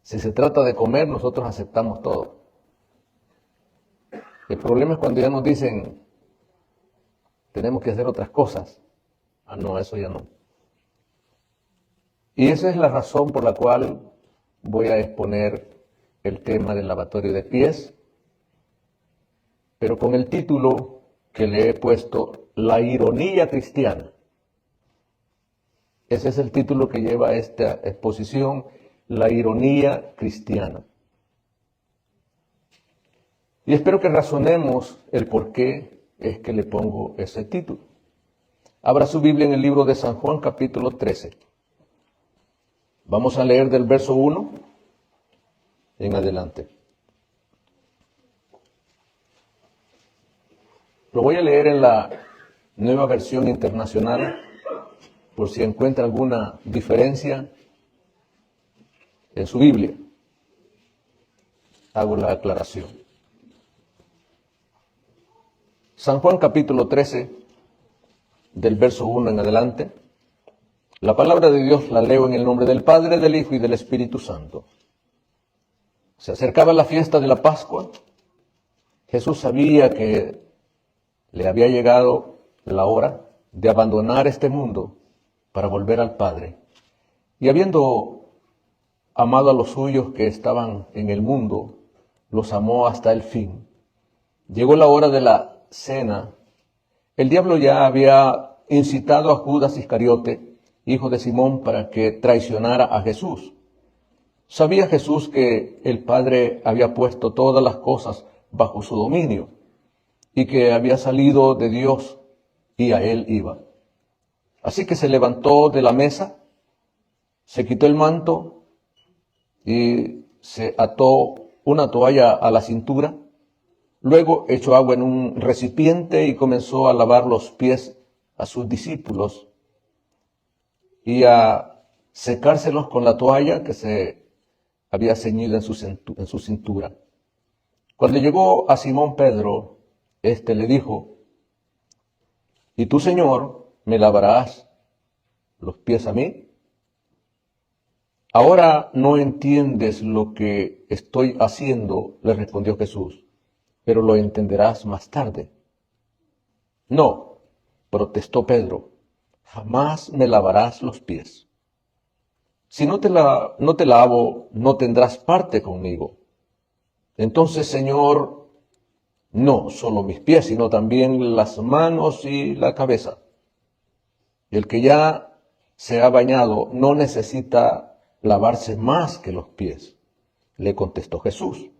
Si se trata de comer, nosotros aceptamos todo. El problema es cuando ya nos dicen, tenemos que hacer otras cosas. Ah, no, eso ya no. Y esa es la razón por la cual voy a exponer el tema del lavatorio de pies, pero con el título que le he puesto, La ironía cristiana. Ese es el título que lleva esta exposición, La ironía cristiana. Y espero que razonemos el por qué es que le pongo ese título. Abra su Biblia en el libro de San Juan, capítulo 13. Vamos a leer del verso 1 en adelante. Lo voy a leer en la Nueva Versión Internacional, por si encuentra alguna diferencia en su Biblia. Hago la aclaración. San Juan capítulo 13, del verso 1 en adelante. La palabra de Dios la leo en el nombre del Padre, del Hijo y del Espíritu Santo. Se acercaba la fiesta de la Pascua. Jesús sabía que le había llegado la hora de abandonar este mundo para volver al Padre. Y habiendo amado a los suyos que estaban en el mundo, los amó hasta el fin. Llegó la hora de la cena. El diablo ya había incitado a Judas Iscariote, hijo de Simón, para que traicionara a Jesús. Sabía Jesús que el Padre había puesto todas las cosas bajo su dominio y que había salido de Dios y a él iba. Así que se levantó de la mesa, se quitó el manto y se ató una toalla a la cintura. Luego echó agua en un recipiente y comenzó a lavar los pies a sus discípulos y a secárselos con la toalla que se había ceñido en su cintura. Cuando llegó a Simón Pedro, éste le dijo: ¿Y tú, Señor, me lavarás los pies a mí? Ahora no entiendes lo que estoy haciendo, le respondió Jesús, pero lo entenderás más tarde. No, protestó Pedro, jamás me lavarás los pies. Si no te lavo, no tendrás parte conmigo. Entonces, Señor, no solo mis pies, sino también las manos y la cabeza. El que ya se ha bañado no necesita lavarse más que los pies, le contestó Jesús,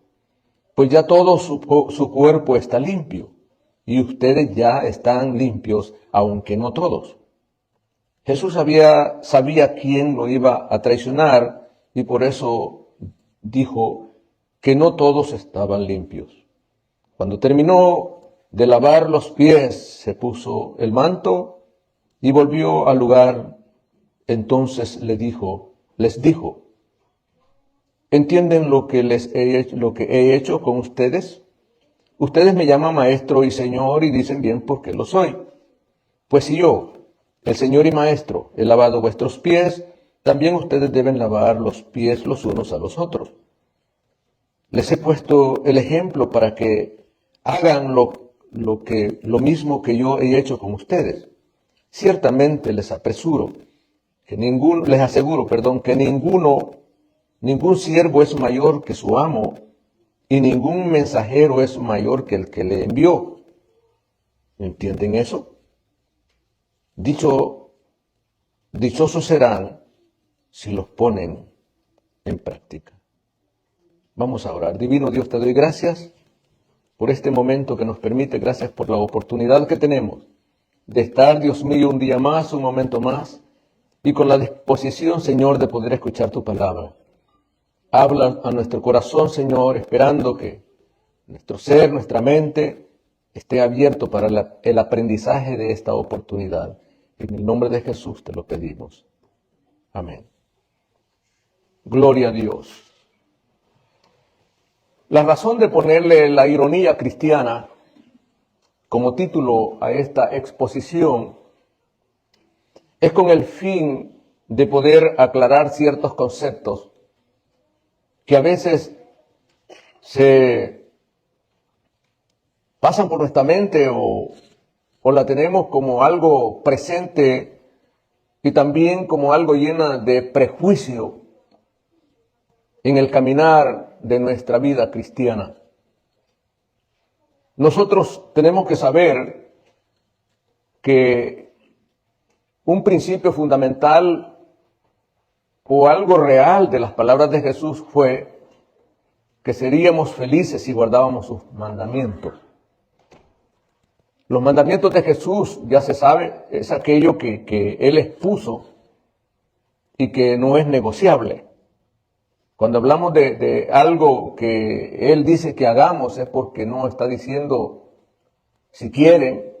pues ya todo su cuerpo está limpio, y ustedes ya están limpios, aunque no todos. Jesús sabía quién lo iba a traicionar, y por eso dijo que no todos estaban limpios. Cuando terminó de lavar los pies, se puso el manto y volvió al lugar. Entonces les dijo, ¿entienden lo que he hecho con ustedes? Ustedes me llaman maestro y señor y dicen bien porque lo soy. Pues si yo, el Señor y Maestro, he lavado vuestros pies, también ustedes deben lavar los pies los unos a los otros. Les he puesto el ejemplo para que hagan lo mismo que yo he hecho con ustedes. Ciertamente les aseguro que ningún siervo es mayor que su amo, y ningún mensajero es mayor que el que le envió. ¿Entienden eso? Dichosos serán si los ponen en práctica. Vamos a orar. Divino Dios, te doy gracias por este momento que nos permite, gracias por la oportunidad que tenemos de estar, Dios mío, un día más, un momento más, y con la disposición, Señor, de poder escuchar tu palabra. Habla a nuestro corazón, Señor, esperando que nuestro ser, nuestra mente, esté abierto para el aprendizaje de esta oportunidad. En el nombre de Jesús te lo pedimos. Amén. Gloria a Dios. La razón de ponerle la ironía cristiana como título a esta exposición es con el fin de poder aclarar ciertos conceptos que a veces se pasan por nuestra mente o la tenemos como algo presente y también como algo llena de prejuicio en el caminar de nuestra vida cristiana. Nosotros tenemos que saber que un principio fundamental o algo real de las palabras de Jesús fue que seríamos felices si guardábamos sus mandamientos. Los mandamientos de Jesús, ya se sabe, es aquello que Él expuso y que no es negociable. Cuando hablamos de algo que Él dice que hagamos es porque no está diciendo si quieren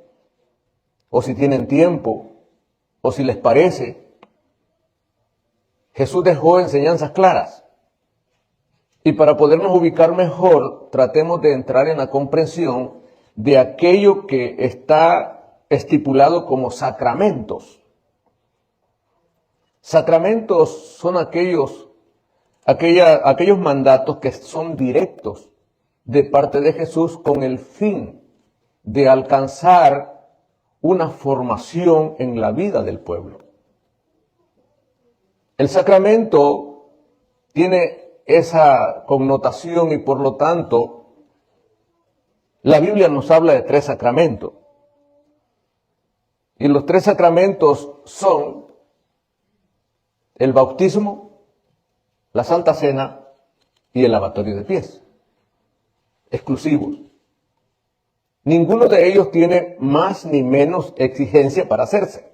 o si tienen tiempo o si les parece. Jesús dejó enseñanzas claras. Y para podernos ubicar mejor, tratemos de entrar en la comprensión de aquello que está estipulado como sacramentos. Sacramentos son aquellos mandatos que son directos de parte de Jesús con el fin de alcanzar una formación en la vida del pueblo. El sacramento tiene esa connotación y por lo tanto la Biblia nos habla de 3 sacramentos. Y los 3 sacramentos son el bautismo, la Santa Cena y el lavatorio de pies. Exclusivos. Ninguno de ellos tiene más ni menos exigencia para hacerse.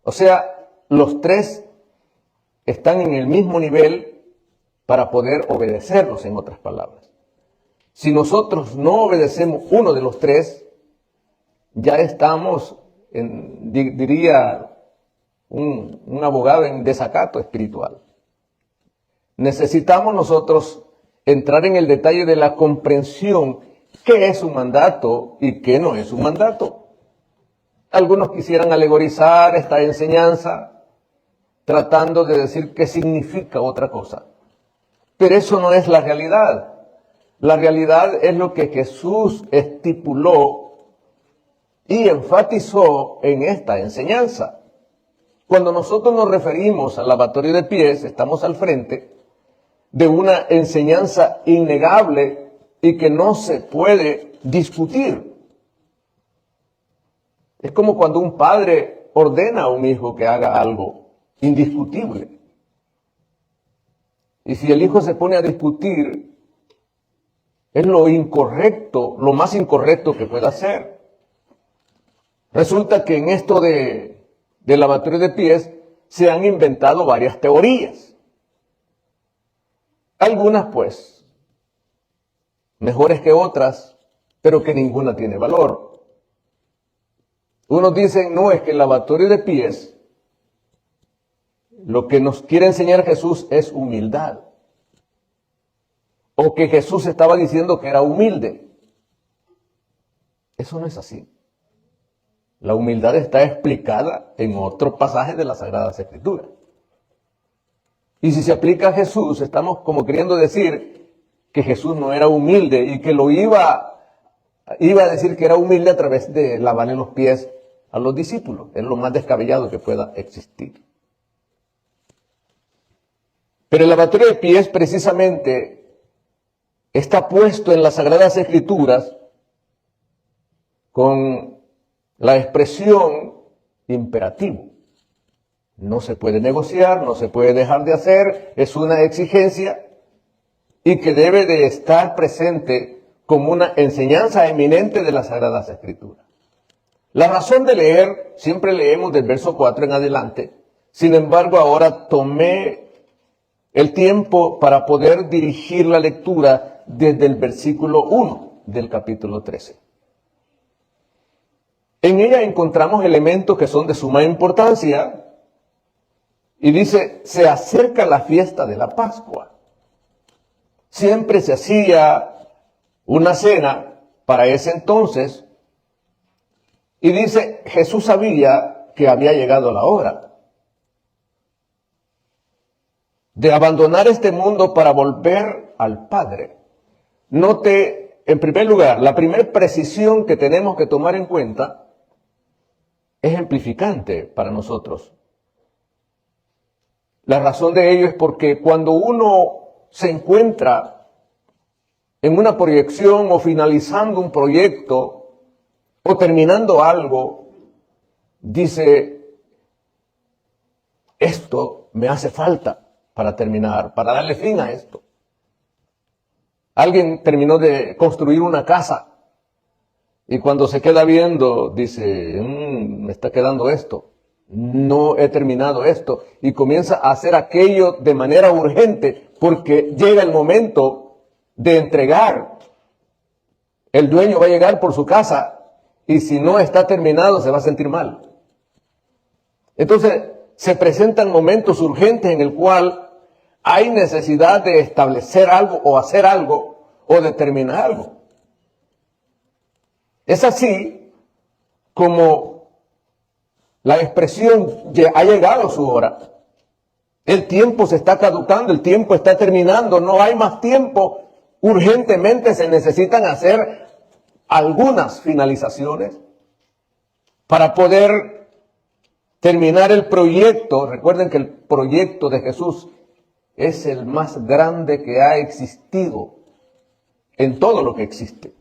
O sea, los 3 están en el mismo nivel para poder obedecerlos, en otras palabras. Si nosotros no obedecemos uno de los 3, ya estamos, diría un abogado, en desacato espiritual. Necesitamos nosotros entrar en el detalle de la comprensión qué es un mandato y qué no es un mandato. Algunos quisieran alegorizar esta enseñanza tratando de decir qué significa otra cosa. Pero eso no es la realidad. La realidad es lo que Jesús estipuló y enfatizó en esta enseñanza. Cuando nosotros nos referimos al lavatorio de pies, estamos al frente de una enseñanza innegable y que no se puede discutir. Es como cuando un padre ordena a un hijo que haga algo indiscutible. Y si el hijo se pone a discutir, es lo incorrecto, lo más incorrecto que pueda hacer. Resulta que en esto del lavatorio de pies se han inventado varias teorías. Algunas, pues, mejores que otras, pero que ninguna tiene valor. Unos dicen, no, es que el lavatorio de pies, lo que nos quiere enseñar Jesús es humildad. O que Jesús estaba diciendo que era humilde. Eso no es así. La humildad está explicada en otro pasaje de las Sagradas Escrituras. Y si se aplica a Jesús, estamos como queriendo decir que Jesús no era humilde y que lo iba a decir que era humilde a través de lavarle los pies a los discípulos. Es lo más descabellado que pueda existir. Pero el lavatorio de pies precisamente está puesto en las Sagradas Escrituras con la expresión imperativo. No se puede negociar, no se puede dejar de hacer, es una exigencia y que debe de estar presente como una enseñanza eminente de las Sagradas Escrituras. La razón de leer, siempre leemos del verso 4 en adelante, sin embargo ahora tomé el tiempo para poder dirigir la lectura desde el versículo 1 del capítulo 13. En ella encontramos elementos que son de suma importancia y dice, se acerca la fiesta de la Pascua. Siempre se hacía una cena para ese entonces y dice, Jesús sabía que había llegado la hora. de abandonar este mundo para volver al Padre. Note, en primer lugar, la primera precisión que tenemos que tomar en cuenta es ejemplificante para nosotros. La razón de ello es porque cuando uno se encuentra en una proyección o finalizando un proyecto o terminando algo, dice, esto me hace falta para terminar, para darle fin a esto. Alguien terminó de construir una casa y cuando se queda viendo, dice, me está quedando esto. No he terminado esto, y comienza a hacer aquello de manera urgente porque llega el momento de entregar. El dueño va a llegar por su casa y si no está terminado se va a sentir mal. Entonces se presentan momentos urgentes en el cual hay necesidad de establecer algo o hacer algo o determinar algo. Es así como la expresión ha llegado su hora. El tiempo se está caducando, el tiempo está terminando, no hay más tiempo. Urgentemente se necesitan hacer algunas finalizaciones para poder terminar el proyecto. Recuerden que el proyecto de Jesús es el más grande que ha existido en todo lo que existe.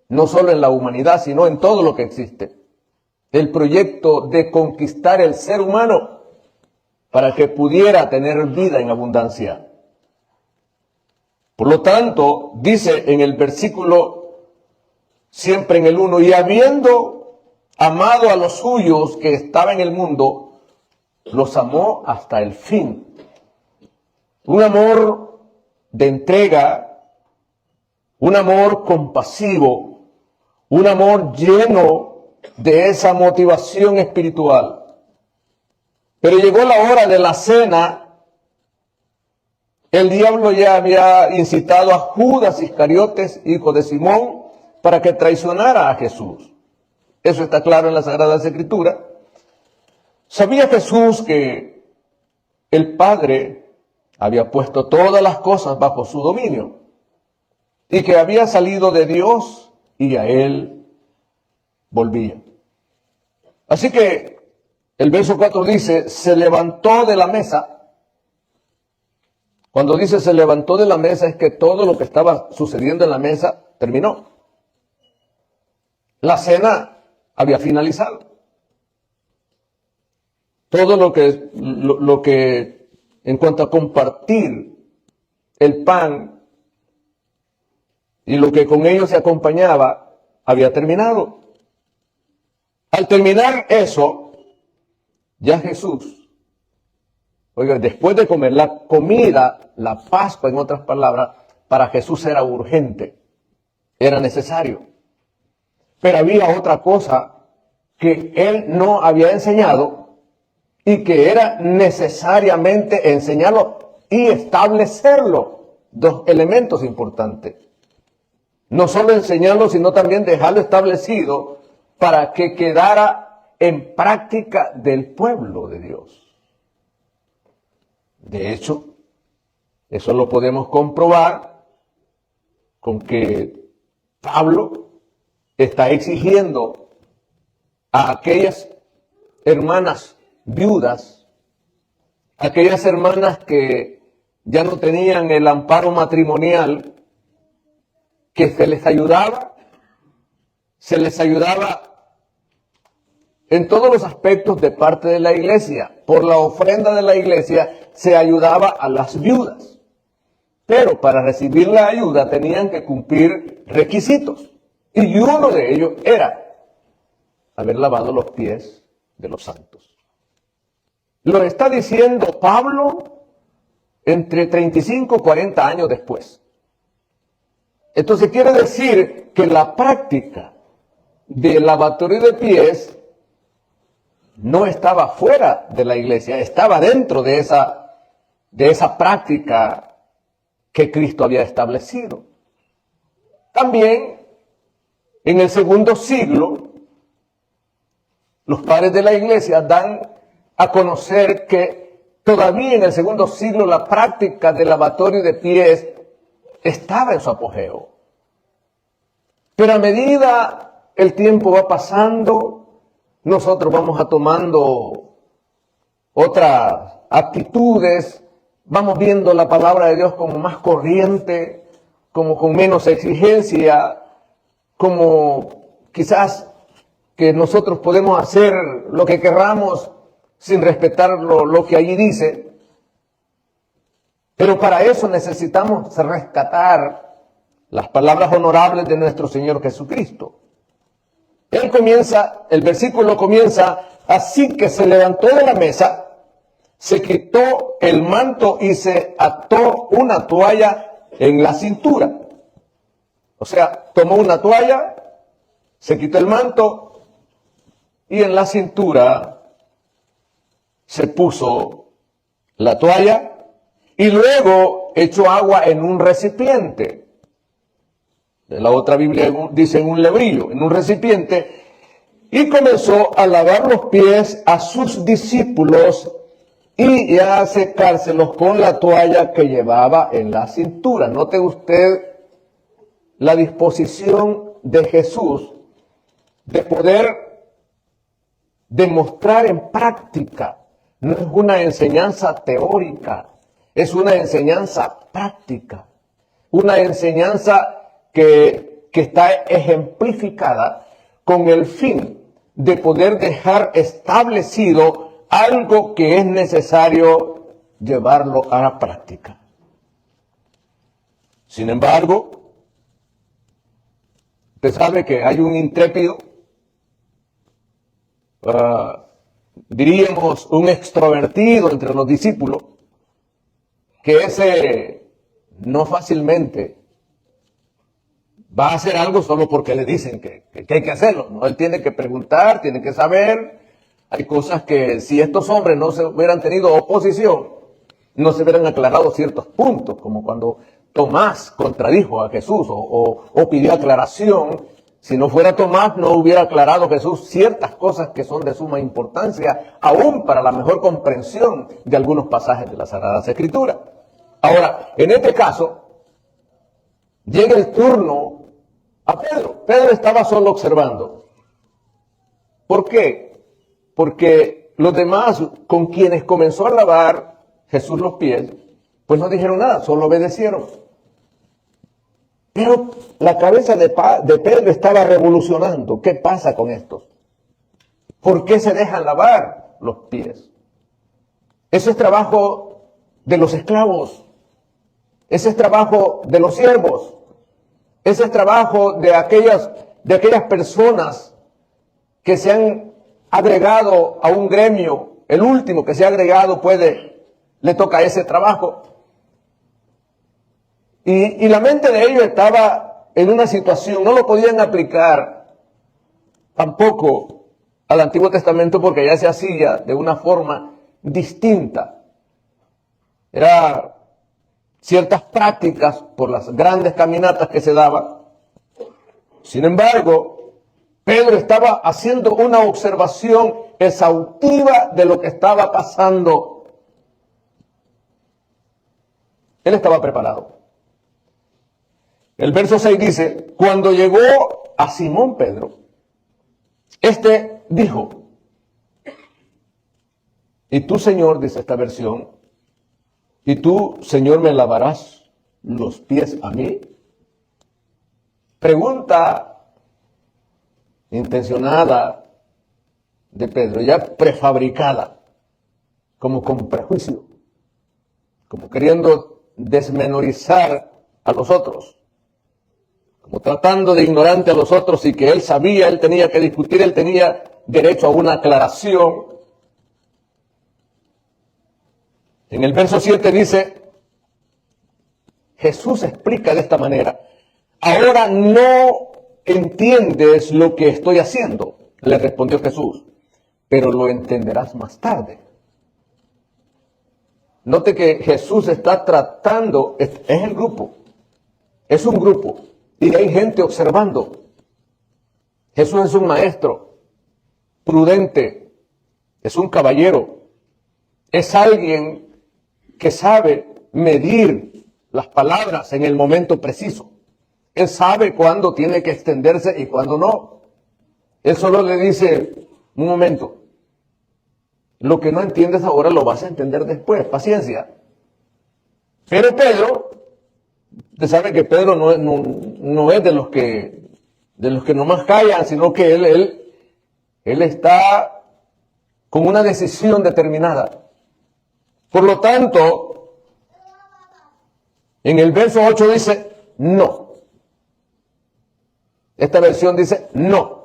No solo en la humanidad, sino en todo lo que existe. El proyecto de conquistar el ser humano para que pudiera tener vida en abundancia. Por lo tanto, dice en el versículo, siempre en el 1, y habiendo amado a los suyos que estaban en el mundo, los amó hasta el fin. Un amor de entrega, un amor compasivo, un amor lleno de esa motivación espiritual. Pero llegó la hora de la cena. El diablo ya había incitado a Judas Iscariotes, hijo de Simón, para que traicionara a Jesús. Eso está claro en la Sagrada Escritura. Sabía Jesús que el Padre había puesto todas las cosas bajo su dominio y que había salido de Dios y a él volvía. Así que el verso 4 dice, se levantó de la mesa. Cuando dice se levantó de la mesa es que todo lo que estaba sucediendo en la mesa terminó. La cena había finalizado. Todo lo que en cuanto a compartir el pan y lo que con ello se acompañaba había terminado. Al terminar eso, ya Jesús, oiga, después de comer la comida, la Pascua en otras palabras, para Jesús era urgente, era necesario. Pero había otra cosa que él no había enseñado y que era necesariamente enseñarlo y establecerlo. Dos elementos importantes. No solo enseñarlo, sino también dejarlo establecido para que quedara en práctica del pueblo de Dios. De hecho, eso lo podemos comprobar con que Pablo está exigiendo a aquellas hermanas viudas, aquellas hermanas que ya no tenían el amparo matrimonial, que se les ayudaba en todos los aspectos de parte de la iglesia. Por la ofrenda de la iglesia se ayudaba a las viudas. Pero para recibir la ayuda tenían que cumplir requisitos. Y uno de ellos era haber lavado los pies de los santos. Lo está diciendo Pablo entre 35 y 40 años después. Entonces quiere decir que la práctica del lavatorio de pies no estaba fuera de la iglesia, estaba dentro de esa práctica que Cristo había establecido. También en el segundo siglo, los padres de la iglesia dan a conocer que Todavía en el segundo siglo la práctica del lavatorio de pies estaba en su apogeo. Pero a medida el tiempo va pasando, nosotros vamos tomando otras actitudes, vamos viendo la palabra de Dios como más corriente, como con menos exigencia, como quizás que nosotros podemos hacer lo que querramos sin respetar lo que allí dice. Pero para eso necesitamos rescatar las palabras honorables de nuestro Señor Jesucristo. El versículo comienza: así que se levantó de la mesa, se quitó el manto y se ató una toalla en la cintura. O sea, tomó una toalla, se quitó el manto y en la cintura se puso la toalla y luego echó agua en un recipiente. La otra Biblia dice en un lebrillo, en un recipiente, y comenzó a lavar los pies a sus discípulos y a secárselos con la toalla que llevaba en la cintura. Note usted la disposición de Jesús de poder demostrar en práctica. No es una enseñanza teórica, es una enseñanza práctica, una enseñanza que está ejemplificada con el fin de poder dejar establecido algo que es necesario llevarlo a la práctica. Sin embargo, usted sabe que hay un intrépido, diríamos un extrovertido entre los discípulos, que ese no fácilmente va a hacer algo solo porque le dicen que hay que hacerlo. No, él tiene que preguntar, tiene que saber. Hay cosas que si estos hombres no se hubieran tenido oposición, no se hubieran aclarado ciertos puntos, como cuando Tomás contradijo a Jesús o pidió aclaración. Si no fuera Tomás, no hubiera aclarado Jesús ciertas cosas que son de suma importancia, aún para la mejor comprensión de algunos pasajes de las Sagradas Escrituras. Ahora, en este caso, llega el turno a Pedro. Pedro estaba solo observando. ¿Por qué? Porque los demás con quienes comenzó a lavar Jesús los pies, pues no dijeron nada, solo obedecieron. Pero la cabeza de Pedro estaba revolucionando. ¿Qué pasa con estos? ¿Por qué se dejan lavar los pies? Ese es trabajo de los esclavos. Ese es trabajo de los siervos. Ese es trabajo de aquellas personas que se han agregado a un gremio. El último que se ha agregado le toca ese trabajo. Y la mente de ellos estaba en una situación, no lo podían aplicar tampoco al Antiguo Testamento porque ya se hacía de una forma distinta. Era ciertas prácticas por las grandes caminatas que se daban. Sin embargo, Pedro estaba haciendo una observación exhaustiva de lo que estaba pasando. Él estaba preparado. El verso 6 dice: cuando llegó a Simón Pedro, este dijo, y tú, Señor, dice esta versión, y tú, Señor, me lavarás los pies a mí. Pregunta intencionada de Pedro, ya prefabricada, como con prejuicio, como queriendo desmenorizar a los otros, como tratando de ignorante a los otros y que él sabía, él tenía que discutir, él tenía derecho a una aclaración. En el verso 7 dice, Jesús explica de esta manera: ahora no entiendes lo que estoy haciendo, le respondió Jesús, pero lo entenderás más tarde. Note que Jesús está tratando, es el grupo, es un grupo, y hay gente observando. Jesús es un maestro prudente, es un caballero, Es alguien que sabe medir las palabras en el momento preciso. Él sabe cuándo tiene que extenderse y cuándo no. Él solo le dice, un momento, lo que no entiendes ahora lo vas a entender después, paciencia. Pero Pedro, usted sabe que Pedro no es de los que nomás callan, sino que él está con una decisión determinada. Por lo tanto, en el verso 8 dice, no. Esta versión dice, no.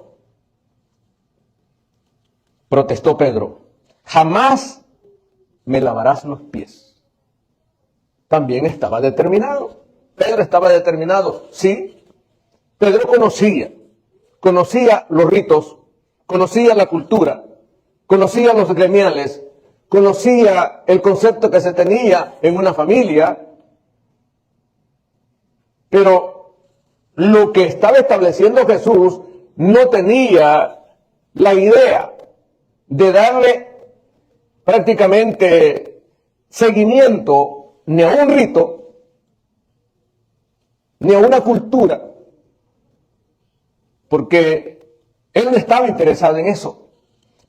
Protestó Pedro, jamás me lavarás los pies. También estaba determinado. Pedro estaba determinado, sí. Pedro conocía los ritos, conocía la cultura, conocía los gremiales, conocía el concepto que se tenía en una familia, pero lo que estaba estableciendo Jesús no tenía la idea de darle prácticamente seguimiento ni a un rito, ni a una cultura, porque él no estaba interesado en eso,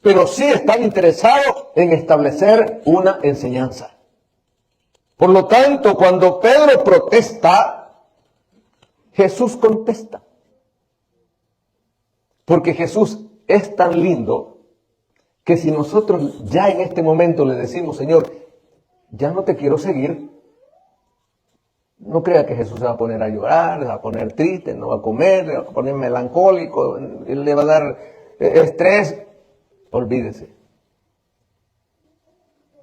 pero sí estaba interesado en establecer una enseñanza. Por lo tanto, cuando Pedro protesta, Jesús contesta, porque Jesús es tan lindo que si nosotros ya en este momento le decimos, Señor, ya no te quiero seguir, no crea que Jesús se va a poner a llorar, se va a poner triste, no va a comer, le va a poner melancólico, le va a dar estrés. Olvídese.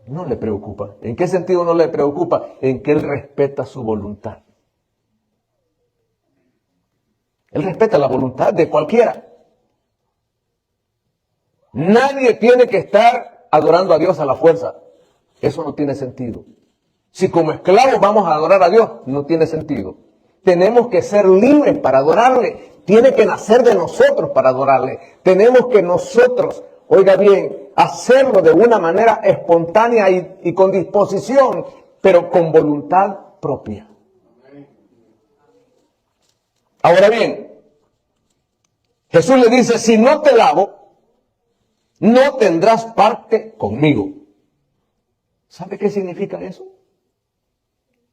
No le preocupa. ¿En qué sentido no le preocupa? En que Él respeta su voluntad. Él respeta la voluntad de cualquiera. Nadie tiene que estar adorando a Dios a la fuerza. Eso no tiene sentido. Si como esclavos vamos a adorar a Dios, no tiene sentido. Tenemos que ser libres para adorarle. Tiene que nacer de nosotros para adorarle. Tenemos que nosotros, oiga bien, hacerlo de una manera espontánea y con disposición, pero con voluntad propia. Ahora bien, Jesús le dice, si no te lavo, no tendrás parte conmigo. ¿Sabe qué significa eso?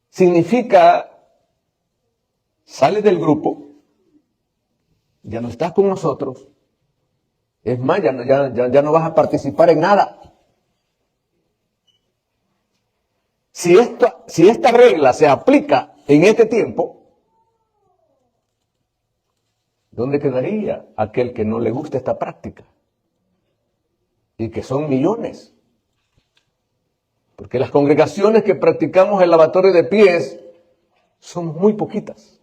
Significa, sales del grupo, ya no estás con nosotros, es más, ya no vas a participar en nada. Si esta regla se aplica en este tiempo, ¿dónde quedaría aquel que no le gusta esta práctica? Y que son millones. Porque las congregaciones que practicamos el lavatorio de pies son muy poquitas.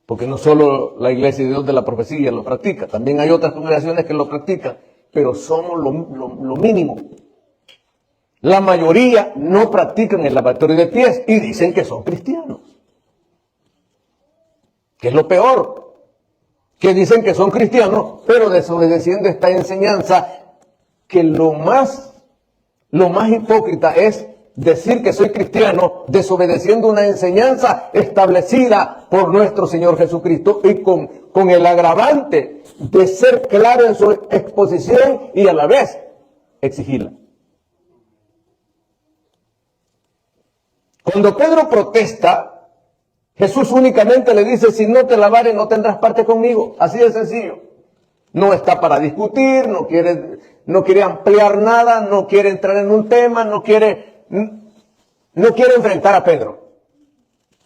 Porque no solo la Iglesia de Dios de la Profecía lo practica, también hay otras congregaciones que lo practican, pero somos lo mínimo. La mayoría no practican el lavatorio de pies y dicen que son cristianos. ¿Qué es lo peor? Que dicen que son cristianos, pero desobedeciendo esta enseñanza, que lo más hipócrita es decir que soy cristiano, desobedeciendo una enseñanza establecida por nuestro Señor Jesucristo y con el agravante de ser claro en su exposición y a la vez exigirla. Cuando Pedro protesta, Jesús únicamente le dice, si no te lavares no tendrás parte conmigo. Así de sencillo. No está para discutir, no quiere ampliar nada, no quiere entrar en un tema, no quiere enfrentar a Pedro.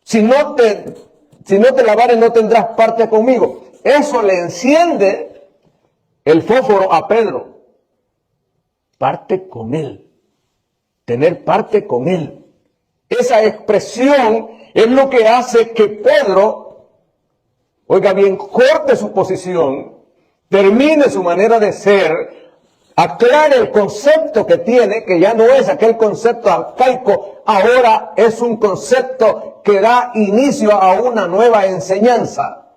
Si no te lavares no tendrás parte conmigo. Eso le enciende el fósforo a Pedro. Parte con él. Tener parte con él. Esa expresión es lo que hace que Pedro, oiga bien, corte su posición, termine su manera de ser, aclare el concepto que tiene, que ya no es aquel concepto arcaico, ahora es un concepto que da inicio a una nueva enseñanza.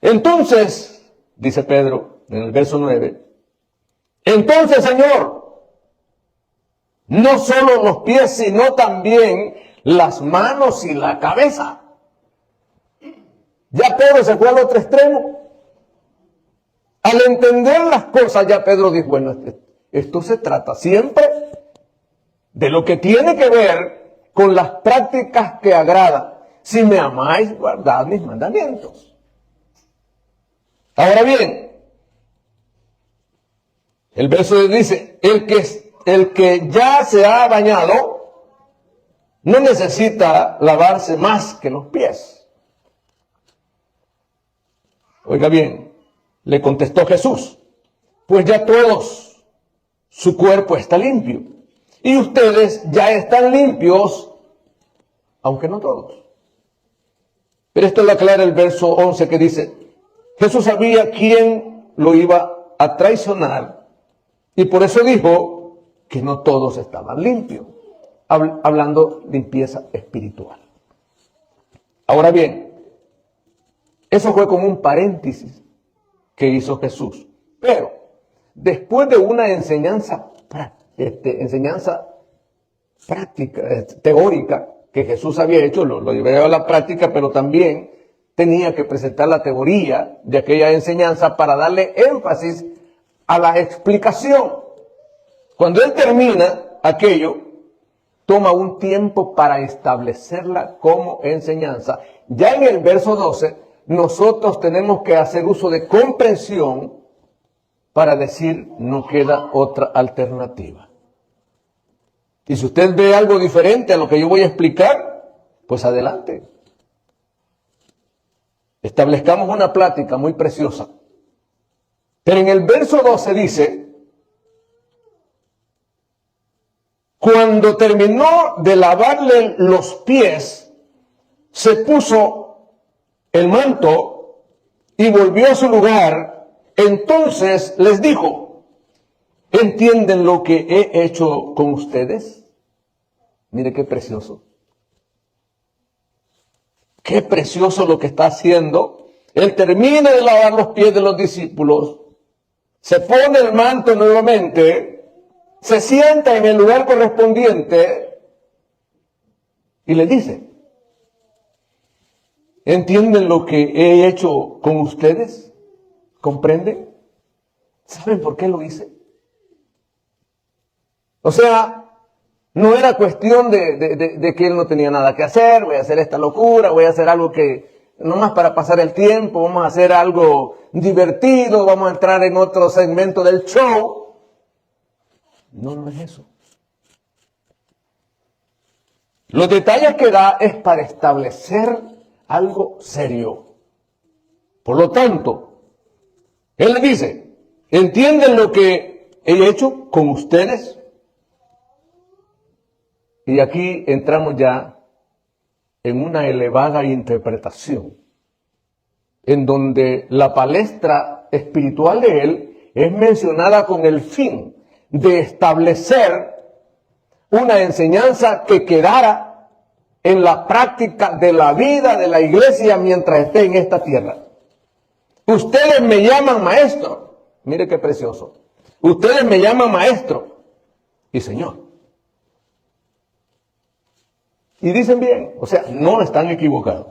Entonces, dice Pedro en el verso 9, Entonces, Señor, no solo los pies, sino también las manos y la cabeza. Ya Pedro se fue al otro extremo. Al entender las cosas, ya Pedro dijo, bueno, esto se trata siempre de lo que tiene que ver con las prácticas que agradan. Si me amáis, guardad mis mandamientos. Ahora bien, el verso dice, el que ya se ha bañado no necesita lavarse más que los pies. Oiga bien, le contestó Jesús, pues ya todos, su cuerpo está limpio. Y ustedes ya están limpios, aunque no todos. Pero esto lo aclara el verso 11 que dice, Jesús sabía quién lo iba a traicionar y por eso dijo que no todos estaban limpios, hablando de limpieza espiritual. Ahora bien, eso fue como un paréntesis que hizo Jesús. Pero después de una enseñanza práctica, teórica, que Jesús había hecho, lo llevó a la práctica, pero también tenía que presentar la teoría de aquella enseñanza para darle énfasis a la explicación. Cuando él termina aquello, toma un tiempo para establecerla como enseñanza. Ya en el verso 12, nosotros tenemos que hacer uso de comprensión para decir, no queda otra alternativa. Y si usted ve algo diferente a lo que yo voy a explicar, pues adelante. Establezcamos una plática muy preciosa. Pero en el verso 12 dice, cuando terminó de lavarle los pies, se puso el manto y volvió a su lugar. Entonces les dijo, ¿entienden lo que he hecho con ustedes? Mire qué precioso. Qué precioso lo que está haciendo. Él termina de lavar los pies de los discípulos, se pone el manto nuevamente, se sienta en el lugar correspondiente y le dice, ¿entienden lo que he hecho con ustedes? ¿Comprenden? ¿Saben por qué lo hice? O sea, no era cuestión de que él no tenía nada que hacer, voy a hacer esta locura, voy a hacer algo que, nomás para pasar el tiempo, vamos a hacer algo divertido, vamos a entrar en otro segmento del show. No, no es eso. Los detalles que da es para establecer algo serio. Por lo tanto, él le dice, ¿entienden lo que he hecho con ustedes? Y aquí entramos ya en una elevada interpretación, en donde la palestra espiritual de él es mencionada con el fin de establecer una enseñanza que quedara en la práctica de la vida de la iglesia mientras esté en esta tierra. Ustedes me llaman maestro. Mire qué precioso. Ustedes me llaman maestro y Señor. Y dicen bien, o sea, no están equivocados.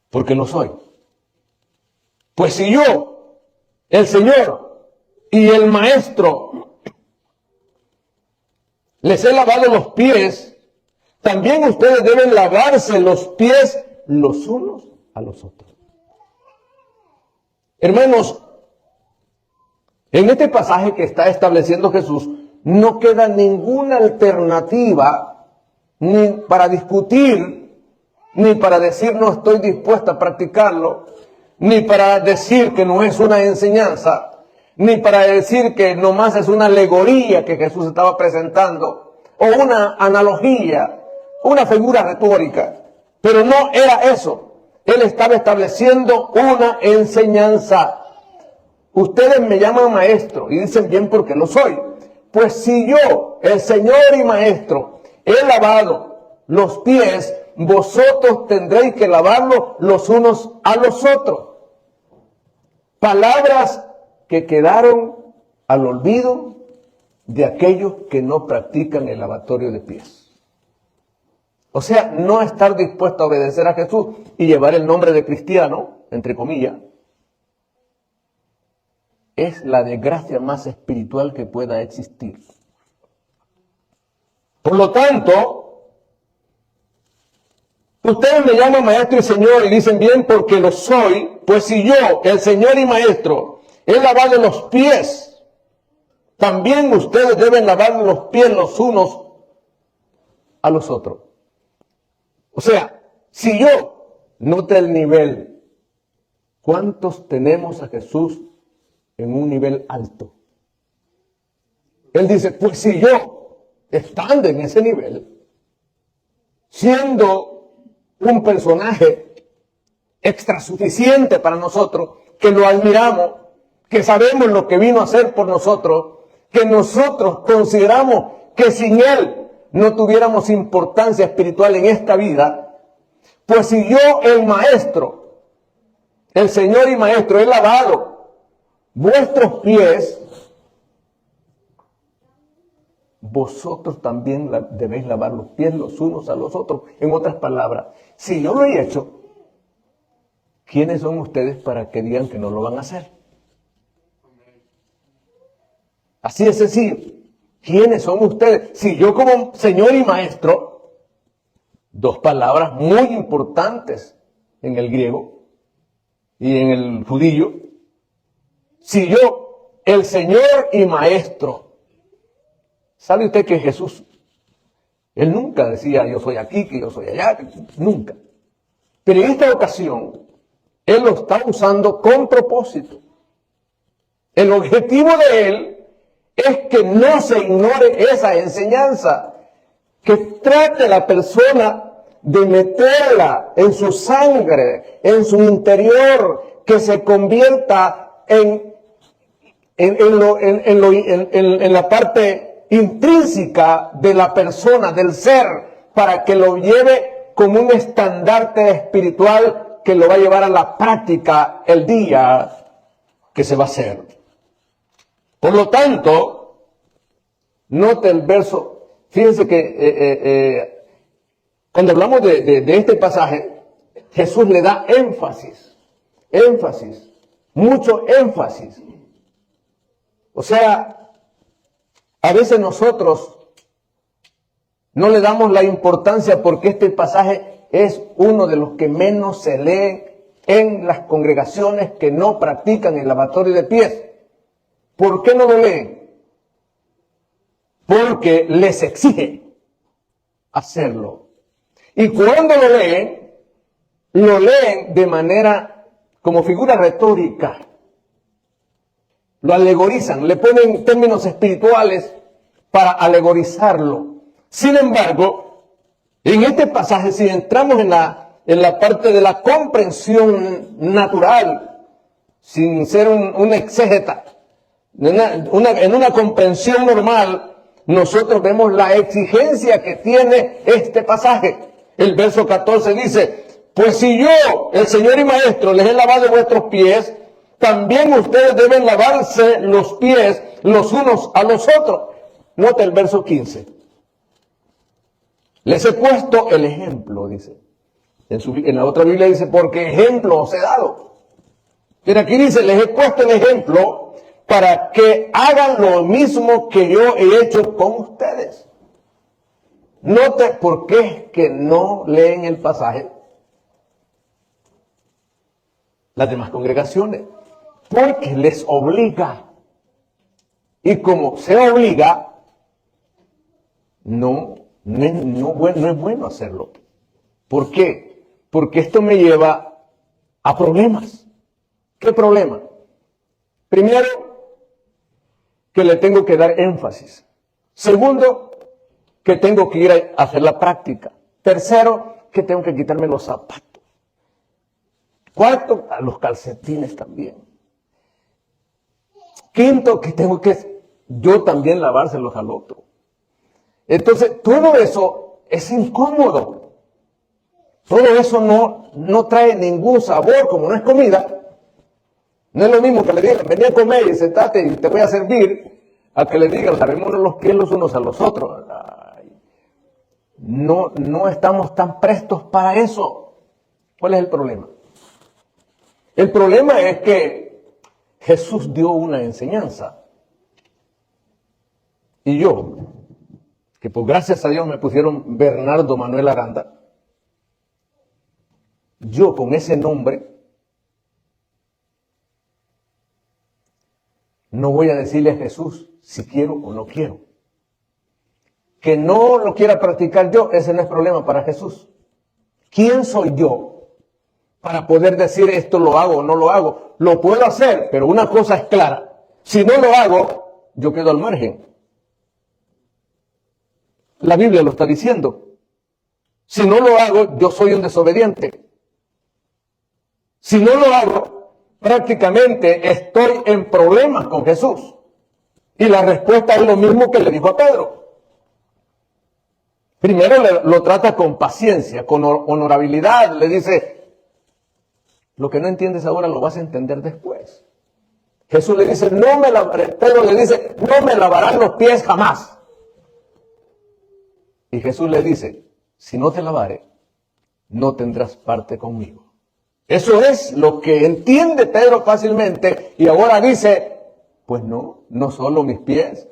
Porque lo soy. Pues si yo, el Señor y el Maestro, les he lavado los pies, también ustedes deben lavarse los pies los unos a los otros. Hermanos, en este pasaje que está estableciendo Jesús, no queda ninguna alternativa ni para discutir, ni para decir no estoy dispuesta a practicarlo, ni para decir que no es una enseñanza, ni para decir que nomás es una alegoría que Jesús estaba presentando, o una analogía, una figura retórica. Pero no era eso. Él estaba estableciendo una enseñanza. Ustedes me llaman maestro y dicen bien porque lo soy. Pues si yo, el Señor y Maestro, he lavado los pies, vosotros tendréis que lavarlos los unos a los otros. Palabras que quedaron al olvido de aquellos que no practican el lavatorio de pies. O sea, no estar dispuesto a obedecer a Jesús y llevar el nombre de cristiano, entre comillas, es la desgracia más espiritual que pueda existir. Por lo tanto, ustedes me llaman maestro y señor y dicen bien porque lo soy, pues si yo, el señor y maestro, he lavado los pies, también ustedes deben lavar los pies los unos a los otros. O sea, si yo, nota el nivel, ¿cuántos tenemos a Jesús en un nivel alto? Él dice, pues si yo, estando en ese nivel, siendo un personaje extra suficiente para nosotros, que lo admiramos, que sabemos lo que vino a hacer por nosotros, que nosotros consideramos que sin Él no tuviéramos importancia espiritual en esta vida, pues si yo, el maestro, el Señor y maestro, he lavado vuestros pies, vosotros también debéis lavar los pies los unos a los otros. En otras palabras, si yo lo he hecho, ¿quiénes son ustedes para que digan que no lo van a hacer? Así de sencillo. ¿Quiénes son ustedes? Si yo como Señor y Maestro, dos palabras muy importantes en el griego y en el judío, si yo, el Señor y Maestro, ¿sabe usted que Jesús, Él nunca decía yo soy aquí, que yo soy allá, nunca. Pero en esta ocasión, Él lo está usando con propósito. El objetivo de Él es que no se ignore esa enseñanza, que trate la persona de meterla en su sangre, en su interior, que se convierta en la parte intrínseca de la persona, del ser, para que lo lleve como un estandarte espiritual que lo va a llevar a la práctica el día que se va a hacer. Por lo tanto, note el verso, fíjense que cuando hablamos de este pasaje, Jesús le da énfasis, mucho énfasis. O sea, a veces nosotros no le damos la importancia porque este pasaje es uno de los que menos se lee en las congregaciones que no practican el lavatorio de pies. ¿Por qué no lo leen? Porque les exige hacerlo. Y cuando lo leen de manera como figura retórica. Lo alegorizan, le ponen términos espirituales para alegorizarlo. Sin embargo, en este pasaje, si entramos en la parte de la comprensión natural, sin ser un exégeta, en una comprensión normal, nosotros vemos la exigencia que tiene este pasaje. El verso 14 dice, pues si yo, el Señor y Maestro, les he lavado vuestros pies, también ustedes deben lavarse los pies los unos a los otros. Nota el verso 15. Les he puesto el ejemplo, dice. En la otra Biblia dice, porque ejemplo os he dado. Pero aquí dice, les he puesto el ejemplo para que hagan lo mismo que yo he hecho con ustedes. Note por qué es que no leen el pasaje las demás congregaciones. Porque les obliga. Y como se obliga, no es bueno hacerlo. ¿Por qué? Porque esto me lleva a problemas. ¿Qué problema? Primero, que le tengo que dar énfasis. Segundo, que tengo que ir a hacer la práctica. Tercero, que tengo que quitarme los zapatos. Cuarto, a los calcetines también. Quinto, que tengo que yo también lavárselos al otro. Entonces, todo eso es incómodo. Todo eso no trae ningún sabor, como no es comida. No es lo mismo que le digan, vení a comer y sentate y te voy a servir, a que le digan, lavémonos los pies los unos a los otros. No estamos tan prestos para eso. ¿Cuál es el problema? El problema es que Jesús dio una enseñanza. Y yo, que por gracias a Dios me pusieron Bernardo Manuel Aranda, yo con ese nombre no voy a decirle a Jesús si quiero o no quiero. Que no lo quiera practicar yo, ese no es problema para Jesús. ¿Quién soy yo para poder decir esto lo hago o no lo hago? Lo puedo hacer, pero una cosa es clara. Si no lo hago, yo quedo al margen. La Biblia lo está diciendo. Si no lo hago, yo soy un desobediente. Si no lo hago, prácticamente estoy en problemas con Jesús. Y la respuesta es lo mismo que le dijo a Pedro. Primero lo trata con paciencia, con honorabilidad. Le dice, lo que no entiendes ahora lo vas a entender después. Jesús le dice, no me lavaré. Pedro le dice, no me lavarán los pies jamás. Y Jesús le dice, si no te lavare, no tendrás parte conmigo. Eso es lo que entiende Pedro fácilmente. Y ahora dice, pues no solo mis pies,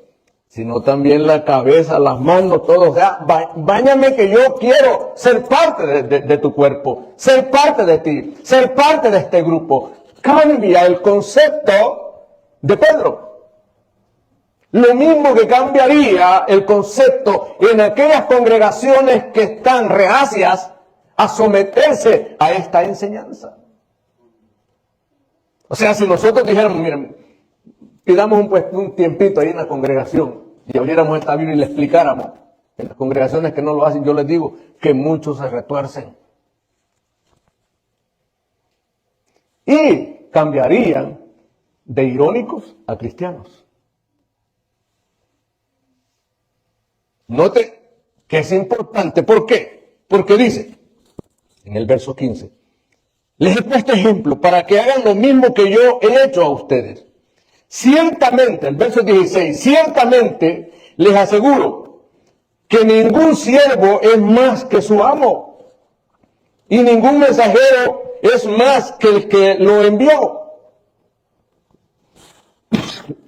sino también la cabeza, las manos, todo. O sea, báñame que yo quiero ser parte de tu cuerpo, ser parte de ti, ser parte de este grupo. Cambia el concepto de Pedro. Lo mismo que cambiaría el concepto en aquellas congregaciones que están reacias a someterse a esta enseñanza. O sea, si nosotros dijéramos, miren, pidamos un tiempito ahí en la congregación y abriéramos esta Biblia y le explicáramos, en las congregaciones que no lo hacen, yo les digo que muchos se retuercen. Y cambiarían de irónicos a cristianos. Note que es importante. ¿Por qué? Porque dice, en el verso 15, les he puesto ejemplo para que hagan lo mismo que yo he hecho a ustedes. Ciertamente, el verso 16, ciertamente les aseguro que ningún siervo es más que su amo y ningún mensajero es más que el que lo envió.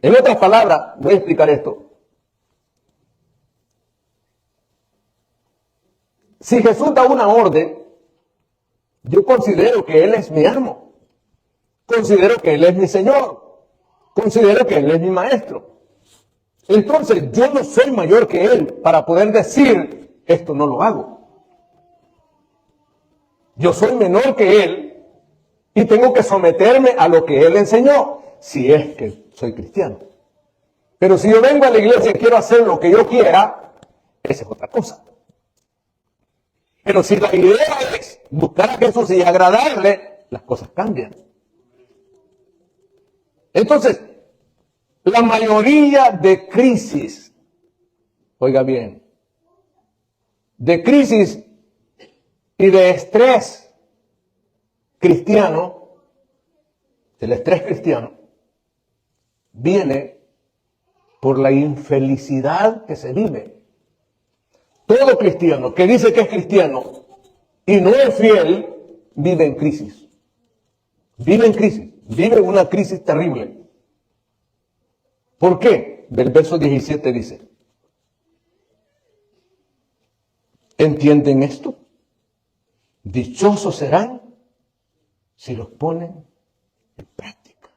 En otras palabras, voy a explicar esto. Si Jesús da una orden, yo considero que Él es mi amo. Considero que Él es mi Señor. Considero que Él es mi maestro. Entonces, yo no soy mayor que Él para poder decir, esto no lo hago. Yo soy menor que Él y tengo que someterme a lo que Él enseñó, si es que soy cristiano. Pero si yo vengo a la iglesia y quiero hacer lo que yo quiera, esa es otra cosa. Pero si la idea es buscar a Jesús y agradarle, las cosas cambian. Entonces, la mayoría de crisis, oiga bien, de crisis y de estrés cristiano, el estrés cristiano, viene por la infelicidad que se vive. Todo cristiano que dice que es cristiano y no es fiel, vive en crisis. Vive en crisis. Vive una crisis terrible. ¿Por qué? Del verso 17 dice, ¿entienden esto? Dichosos serán si los ponen en práctica.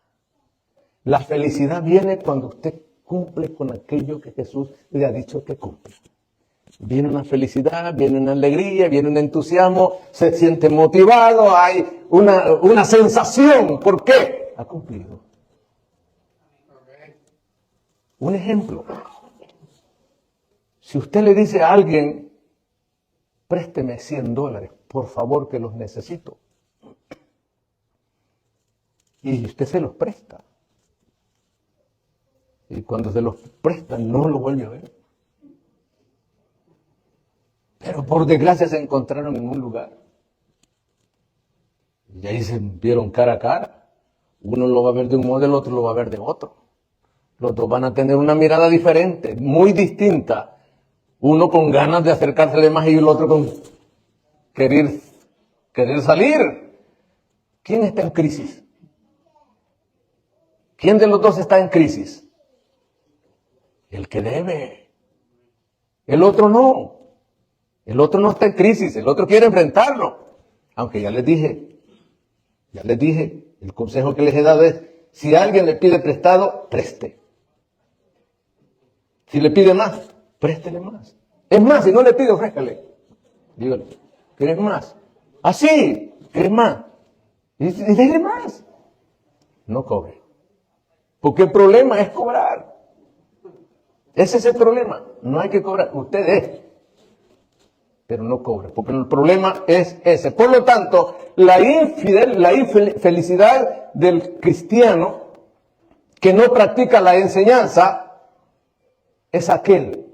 La felicidad viene cuando usted cumple con aquello que Jesús le ha dicho que cumple. Viene una felicidad, viene una alegría, viene un entusiasmo, se siente motivado, hay una sensación. ¿Por qué? Ha cumplido. Un ejemplo. Si usted le dice a alguien, présteme $100, por favor, que los necesito. Y usted se los presta. Y cuando se los presta, no lo vuelve a ver. Pero por desgracia se encontraron en un lugar. Y ahí se vieron cara a cara. Uno lo va a ver de un modo, el otro lo va a ver de otro. Los dos van a tener una mirada diferente, muy distinta. Uno con ganas de acercársele más y el otro con querer salir. ¿Quién está en crisis? ¿Quién de los dos está en crisis? El que debe. El otro no. El otro no está en crisis, el otro quiere enfrentarlo. Aunque ya les dije, el consejo que les he dado es, si alguien le pide prestado, preste. Si le pide más, préstele más. Es más, si no le pide, ofrézcale. Dígale, ¿quieres más? Así, ¿quieres más? Y déle más. No cobre. Porque el problema es cobrar. Ese es el problema. No hay que cobrar. Usted es, pero no cobre. Porque el problema es ese. Por lo tanto, la infelicidad del cristiano que no practica la enseñanza es aquel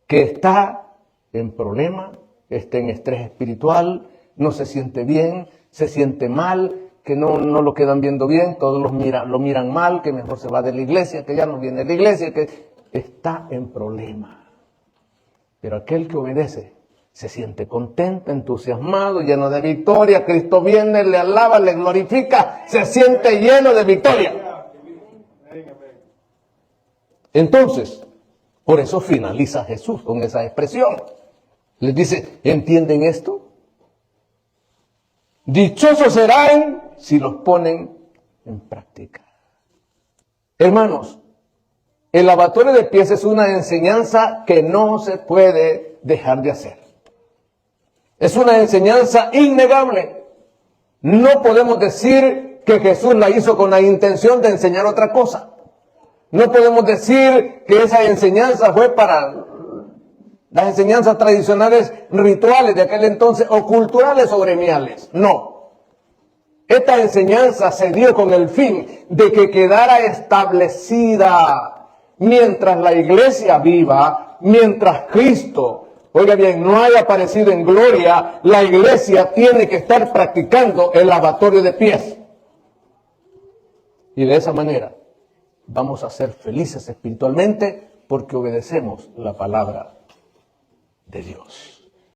que está en problema, está en estrés espiritual, no se siente bien, se siente mal, que no lo quedan viendo bien, todos lo miran mal, que mejor se va de la iglesia, que ya no viene de la iglesia, que está en problema. Pero aquel que obedece se siente contento, entusiasmado, lleno de victoria. Cristo viene, le alaba, le glorifica, se siente lleno de victoria. Entonces, por eso finaliza Jesús con esa expresión. Les dice, ¿entienden esto? Dichosos serán si los ponen en práctica. Hermanos, el lavatorio de pies es una enseñanza que no se puede dejar de hacer. Es una enseñanza innegable. No podemos decir que Jesús la hizo con la intención de enseñar otra cosa. No podemos decir que esa enseñanza fue para las enseñanzas tradicionales rituales de aquel entonces o culturales o gremiales. No. Esta enseñanza se dio con el fin de que quedara establecida mientras la iglesia viva, mientras Cristo, oiga bien, no haya aparecido en gloria, la iglesia tiene que estar practicando el lavatorio de pies. Y de esa manera vamos a ser felices espiritualmente porque obedecemos la palabra de Dios.